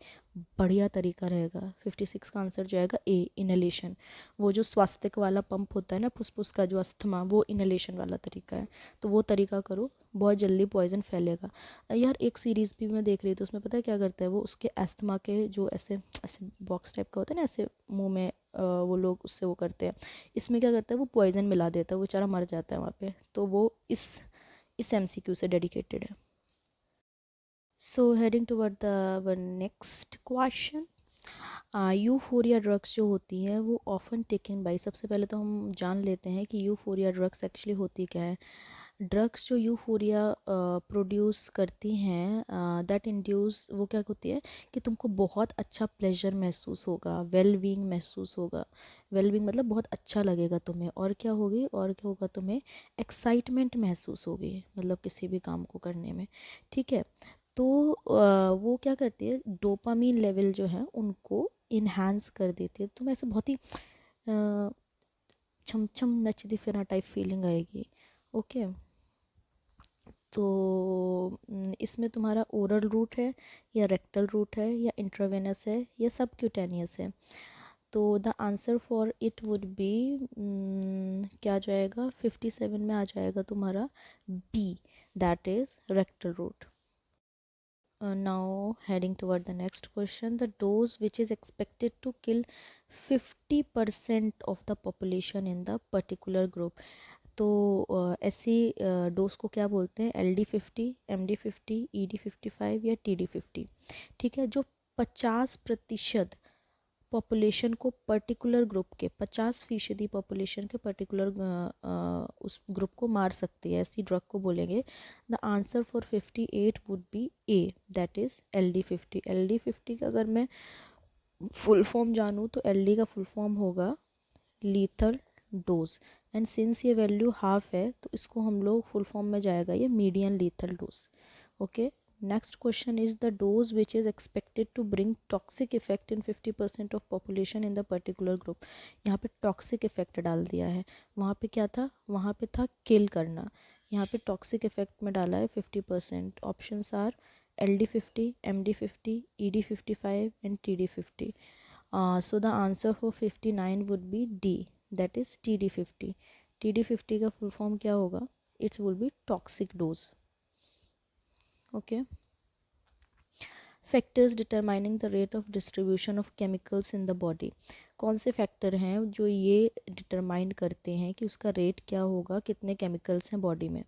बढ़िया तरीका रहेगा। 56 का आंसर जाएगा ए, इनहेलेशन। वो जो स्वास्तिक वाला पंप होता है ना, फुसफुस का जो अस्थमा, वो इनहेलेशन वाला तरीका है। तो वो तरीका करो, बहुत जल्दी पॉइजन फैलेगा। यार एक सीरीज़ भी मैं देख रही थी, उसमें पता है क्या करता है वो, उसके अस्थमा के जो ऐसे ऐसे बॉक्स टाइप का होता है ना, ऐसे मुंह में वो लोग उससे वो करते हैं। इसमें क्या करता है वो पॉइजन मिला देता है, वो बेचारा मर जाता है वहाँ पे। तो वो इस MCQ से डेडिकेटेड है। So heading toward the next question. Euphoria drugs जो होती हैं वो ऑफन टेकन बाई, सबसे पहले तो हम जान लेते हैं कि यूफोरिया ड्रग्स एक्चुअली होती क्या है। ड्रग्स जो यूफोरिया प्रोड्यूस करती हैं, दैट इंड्यूस, वो क्या होती है कि तुमको बहुत अच्छा प्लेजर महसूस होगा, वेल बीइंग महसूस होगा। वेल बीइंग मतलब बहुत अच्छा लगेगा तुम्हें, और क्या होगी, और क्या होगा, तुम्हें एक्साइटमेंट महसूस होगी, मतलब किसी भी काम को करने में। ठीक है। तो वो क्या करती है, डोपामीन लेवल जो है उनको इन्हांस कर देती है। तुम्हें ऐसे बहुत ही छम छम नचती फिरा टाइप फीलिंग आएगी। ओके। तो इसमें तुम्हारा ओरल रूट है या रेक्टल रूट है या इंट्रावेनस है या सब क्यूटेनियस है। तो the answer for it would be, क्या जाएगा, 57 में आ जाएगा तुम्हारा B, that is rectal route. Now heading toward the next question, the dose which is expected to kill 50% of the population in the particular group। तो ऐसी dose को क्या बोलते हैं, LD50, MD50, ED55 या TD50। ठीक है, जो 50% पॉपुलेशन को पर्टिकुलर ग्रुप के, 50% पॉपुलेशन के पर्टिकुलर उस ग्रुप को मार सकती है, ऐसी ड्रग को बोलेंगे। The answer for 58 would be A, that is LD50। LD50 का अगर मैं फुल फॉर्म जानूँ तो LD का फुल फॉर्म होगा लीथल डोज। एंड सिंस ये वैल्यू हाफ है तो इसको हम लोग फुल फॉर्म में जाएगा ये median lethal dose. Okay. Next question is the dose which is expected to bring toxic effect in 50% of population in the particular group. यहाँ पे टॉक्सिक इफेक्ट डाल दिया है, वहाँ पे क्या था, वहाँ पे था किल करना, यहाँ पे टॉक्सिक इफेक्ट में डाला है 50%। Options are LD50, MD50, ED55 and TD50। So the answer for 59 would be D, that is TD50। TD50 का फुल फॉर्म क्या होगा, it's will be toxic dose. Okay. Factors determining the rate of distribution of chemicals in the body, कौन से factor हैं जो ये determine करते हैं कि उसका रेट क्या होगा, कितने केमिकल्स हैं बॉडी में?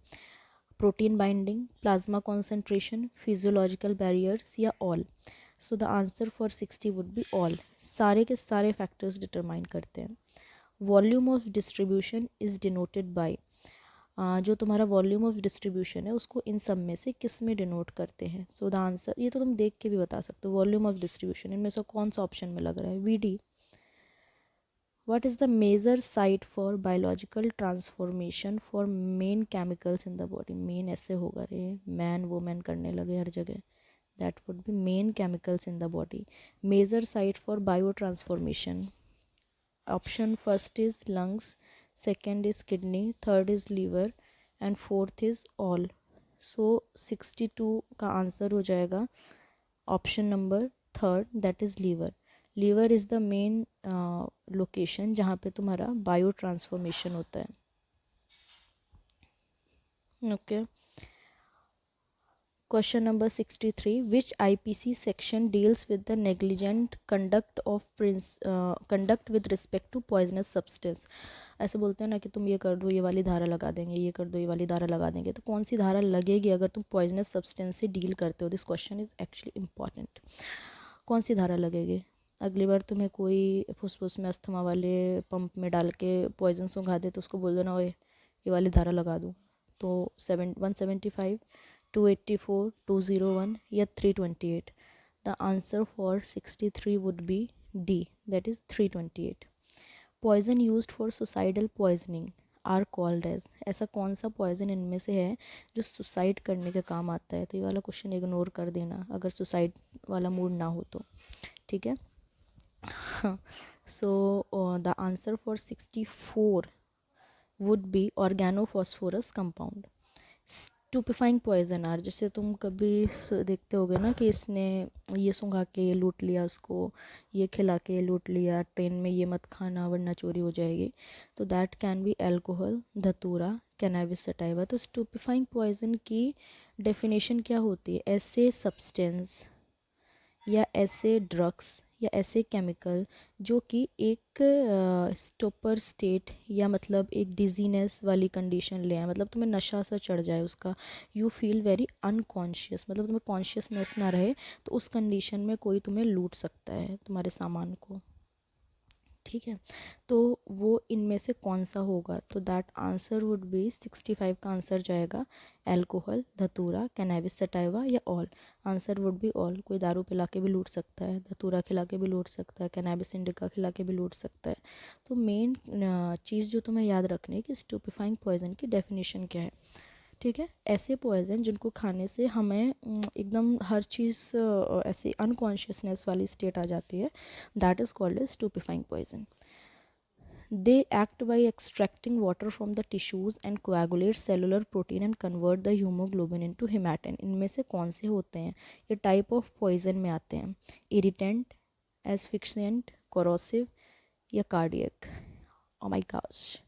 Protein binding, plasma concentration, physiological barriers या all? So the answer for 60 would be all, सारे के सारे फैक्टर्स डिटरमाइन करते हैं। Volume of distribution is denoted by, जो तुम्हारा वॉल्यूम ऑफ डिस्ट्रीब्यूशन है उसको इन सब में से किस में डिनोट करते हैं? सो द आंसर, ये तो तुम देख के भी बता सकते हो, वॉल्यूम ऑफ डिस्ट्रीब्यूशन इनमें से कौन सा ऑप्शन में लग रहा है? VD. What is the major site for biological transformation for main chemicals in the body? Main ऐसे होगा रे, मैन वुमेन करने लगे हर जगह, that would be main chemicals in the body. Major site for bio transformation, option first is lungs, second is kidney, third is liver and fourth is all. So 62 का आंसर हो जाएगा option number third, that is liver. Liver is the main location जहाँ पे तुम्हारा bio transformation होता है। Okay, question number 63, which IPC section deals with the negligent conduct with respect to poisonous substance? ऐसे बोलते हैं ना कि तुम ये कर दो ये वाली धारा लगा देंगे, ये कर दो ये वाली धारा लगा देंगे, तो कौन सी धारा लगेगी अगर तुम पॉइजनस सब्सटेंस से डील करते हो? This question is actually important. कौन सी धारा लगेगी? अगली बार तुम्हें कोई फुसफुस में अस्थमा वाले पंप में डाल के पॉइजन सुंघा दे तो उसको बोल दो ना, ओए ये वाली धारा लगा दूँ। तो 175, 284, 201 या 328? The answer for 63 would be D, that is 328। Poison used for suicidal poisoning are called as, ऐसा कौन सा पॉइजन इनमें से है जो सुसाइड करने के काम आता है? तो ये वाला क्वेश्चन इग्नोर कर देना अगर सुसाइड वाला मूड ना हो तो, ठीक है। So the answer for 64 would be organophosphorus compound। Stupefying poison are, जैसे तुम कभी देखते होगे ना कि इसने ये सूंघा के ये लूट लिया, उसको ये खिला के ये लूट लिया, ट्रेन में ये मत खाना वरना चोरी हो जाएगी, तो दैट कैन बी अल्कोहल, धतूरा, कैनाबिस सटाइवा। तो स्टूपिफाइंग पॉइजन की डेफिनेशन क्या होती है? ऐसे सब्सटेंस या ऐसे ड्रग्स या ऐसे केमिकल जो कि एक स्टोपर स्टेट या मतलब एक डिजीनेस वाली कंडीशन ले आए, मतलब तुम्हें नशा सा चढ़ जाए उसका, यू फील वेरी अनकॉन्शियस, मतलब तुम्हें कॉन्शियसनेस ना रहे, तो उस कंडीशन में कोई तुम्हें लूट सकता है तुम्हारे सामान को, ठीक है। तो वो इनमें से कौन सा होगा? तो दैट आंसर वुड बी 65 का आंसर जाएगा एल्कोहल, धतूरा, कैनाबिस सटाइवा या all. Answer would be all. कोई दारू पिला के भी लूट सकता है, धतूरा खिला के भी लूट सकता है, कैनाबिस इंडिका खिला के भी लूट सकता है। तो मेन चीज़ जो तुम्हें याद रखनी है कि स्टूपिफाइंग पॉइजन की डेफिनेशन क्या है, ठीक है। ऐसे पॉइजन जिनको खाने से हमें एकदम हर चीज़ ऐसे अनकॉन्शियसनेस वाली स्टेट आ जाती है, that is called as stupefying poison. They act by extracting water from the tissues and coagulate cellular protein and convert the hemoglobin into hematine। इनमें से कौन से होते हैं? ये टाइप ऑफ पॉइजन में आते हैं, इरिटेंट, एस्फिक्सिएंट, कोरोसिव या cardiac. Oh my gosh,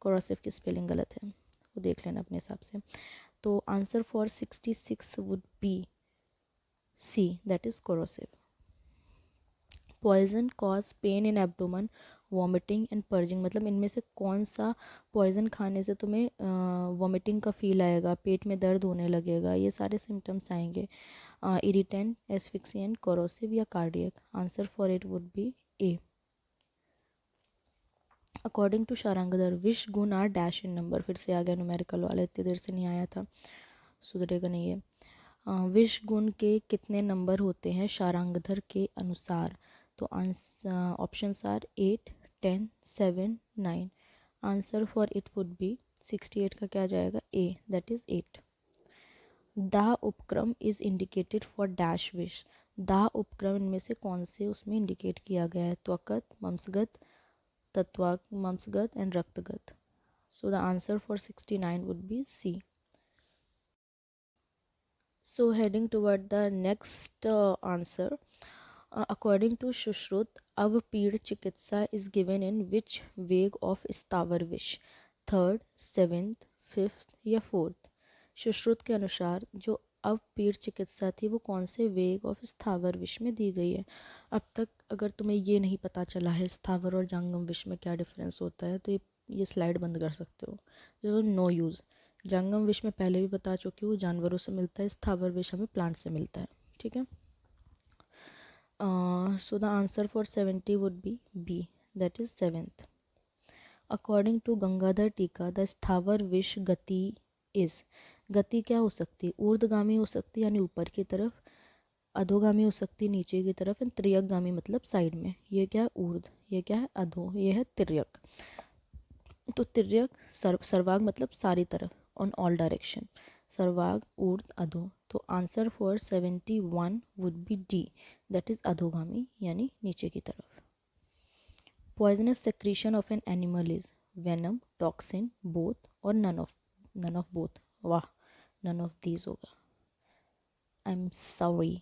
corrosive की स्पेलिंग गलत है, वो देख लेना अपने हिसाब से। तो answer for 66 would be C, that is corrosive. Poison cause pain in abdomen, vomiting and purging, मतलब इनमें से कौन सा पॉइजन खाने से तुम्हें वॉमिटिंग का फील आएगा, पेट में दर्द होने लगेगा, ये सारे सिम्टम्स आएंगे? इरिटेंट, एस्फिक्सिएंट, कोरोसिव या cardiac? Answer for it would be A. According to Sharangdhar विश गुण आर डैश इन नंबर, फिर से आ गया न्यूमेरिकल वाला, इतनी देर से नहीं आया था, सुधरेगा नहीं है। विश गुण के कितने नंबर होते हैं शारंगधर के अनुसार? तो options are 8, 10, 7, 9। Answer for it would be 68 का क्या जाएगा? A, that is 8। दाह उपक्रम इज़ इंडिकेटेड फॉर डैश विश, दाह उपक्रम इनमें से कौन से उसमें इंडिकेट किया गया है? त्वकत, मम्सगत, तत्वाक, मम्सगत एंड रक्तगत। So the answer for 69 would be C. So heading toward the next answer, according to Shushruत, अवपीड़ चिकित्सा is given in which वेग of स्थावर विष? थर्ड, सेवेंथ, फिफ्थ या फोर्थ? सुश्रुत के अनुसार जो अब पीठ चिकित्सा थी वो कौन से वेग ऑफ स्थावर विष में दी गई है। अब तक अगर तुम्हें ये नहीं पता चला है स्थावर और जंगम विष में क्या डिफरेंस होता है तो ये स्लाइड बंद कर सकते हो, जो नो यूज़। जंगम विष में पहले भी बता चुकी हूँ, जानवरों से मिलता है, स्थावर विष हमें प्लांट से मिलता है, ठीक है। So the answer for 70 would be B, that is 7th. According to Gangadhar Tika, the स्थावर विष गति is, गति क्या हो सकती है, ऊर्ध्वगामी हो सकती है यानी ऊपर की तरफ, अधोगामी हो सकती है नीचे की तरफ, एंड त्रियकगामी मतलब साइड में। ये क्या है ऊर्ध, ये क्या है अधो, ये है तिर्यक। तो तिर्यक सर्वाग मतलब सारी तरफ, ऑन ऑल डायरेक्शन, सर्वाग ऊर्ध अधो। तो answer for 71 would be D, that is अधोगामी यानी नीचे की तरफ। Poisonous secretion of an animal is venom, toxin, both और नन ऑफ बोथ। वाह, नन ऑफ दीज होगा, आई एम सॉरी।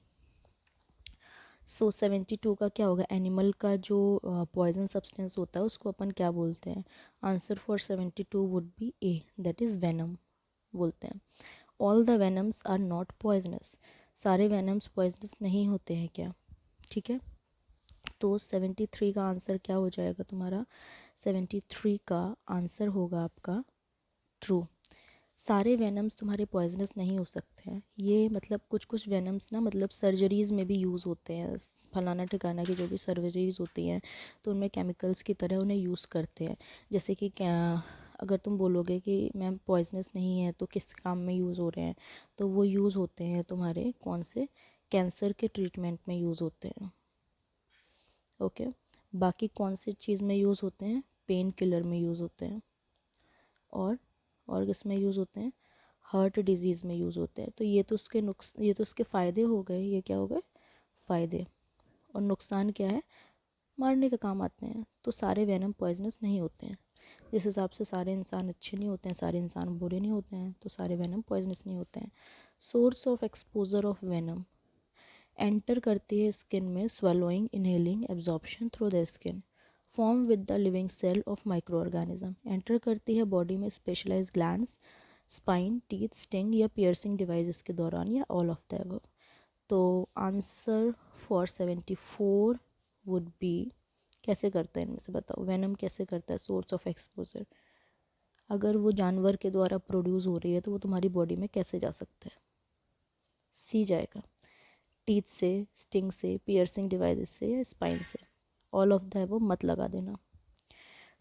सो 72 का क्या होगा, एनिमल का जो पॉइजन सब्सटेंस होता है उसको अपन क्या बोलते हैं। Answer for 72 would be A, that is venom बोलते हैं। All the venoms are not poisonous, सारे वेनम्स पॉइजनस नहीं होते हैं क्या, ठीक है। तो 73 का आंसर क्या हो जाएगा तुम्हारा, 73 का आंसर होगा आपका ट्रू। सारे वेनम्स तुम्हारे पॉइजनस नहीं हो सकते हैं, ये मतलब कुछ कुछ वेनम्स ना मतलब सर्जरीज़ में भी यूज़ होते हैं, फलाना ठिकाना की जो भी सर्जरीज़ होती हैं तो उनमें केमिकल्स की तरह उन्हें यूज़ करते हैं। जैसे कि क्या, अगर तुम बोलोगे कि मैम पॉइजनस नहीं है तो किस काम में यूज़ हो रहे हैं, तो वो यूज़ होते हैं तुम्हारे कौन से, कैंसर के ट्रीटमेंट में यूज़ होते हैं, ओके। बाकी कौन सी चीज़ में यूज़ होते हैं, पेन किलर में यूज़ होते हैं, और किस में यूज़ होते हैं, हार्ट डिजीज़ में यूज़ होते हैं। तो ये तो उसके फ़ायदे हो गए, ये क्या हो गए फ़ायदे, और नुकसान क्या है, मारने के काम आते हैं। तो सारे वेनम पॉइजनस नहीं होते हैं, जिस हिसाब से सारे इंसान अच्छे नहीं होते हैं, सारे इंसान बुरे नहीं होते हैं, तो सारे वेनम पॉइजनस नहीं होते हैं। Source of exposure of venom, enter करती है स्किन में, swallowing, inhaling, absorption through the skin, form with the living cell of micro organism, enter करती है बॉडी में specialize glands, spine, teeth, sting या पियर्सिंग डिवाइसेस के दौरान, या ऑल ऑफ द अबव। तो आंसर फॉर 74 वुड बी, कैसे करता है इनमें से बताओ, वेनम कैसे करता है सोर्स ऑफ एक्सपोजर, अगर वो जानवर के द्वारा प्रोड्यूस हो रही है तो वो तुम्हारी बॉडी में कैसे जा सकता है, सी जाएगा, टीथ से, स्टिंग से, पियर्सिंग डिवाइसेस से या स्पाइन से, ऑल ऑफ द वो मत लगा देना।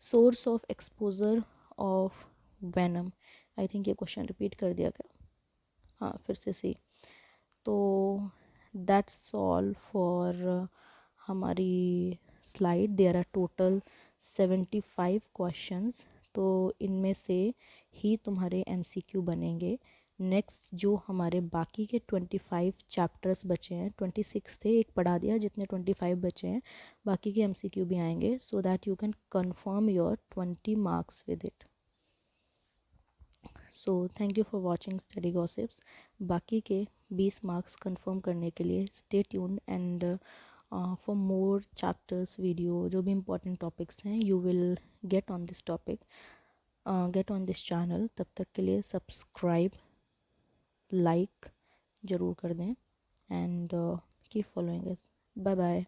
Source of exposure of venom, I think ये क्वेश्चन रिपीट कर दिया क्या, हाँ फिर से सी। तो दैट्स ऑल फॉर हमारी slide, there are total 75 questions, तो इनमें से ही तुम्हारे MCQ बनेंगे। नेक्स्ट जो हमारे बाकी के 25 चैप्टर्स बचे हैं, 26 थे, एक पढ़ा दिया, जितने 25 बचे हैं बाकी के MCQ भी आएंगे, so that you can confirm your 20 marks with it. So thank you for watching study gossips. बाकी के 20 मार्क्स कंफर्म करने के लिए stay tuned, and for more chapters video, जो भी इंपॉर्टेंट टॉपिक्स हैं you will get on this topic, get on this channel. तब तक के लिए सब्सक्राइब, लाइक ज़रूर कर दें, and keep following us. Bye bye.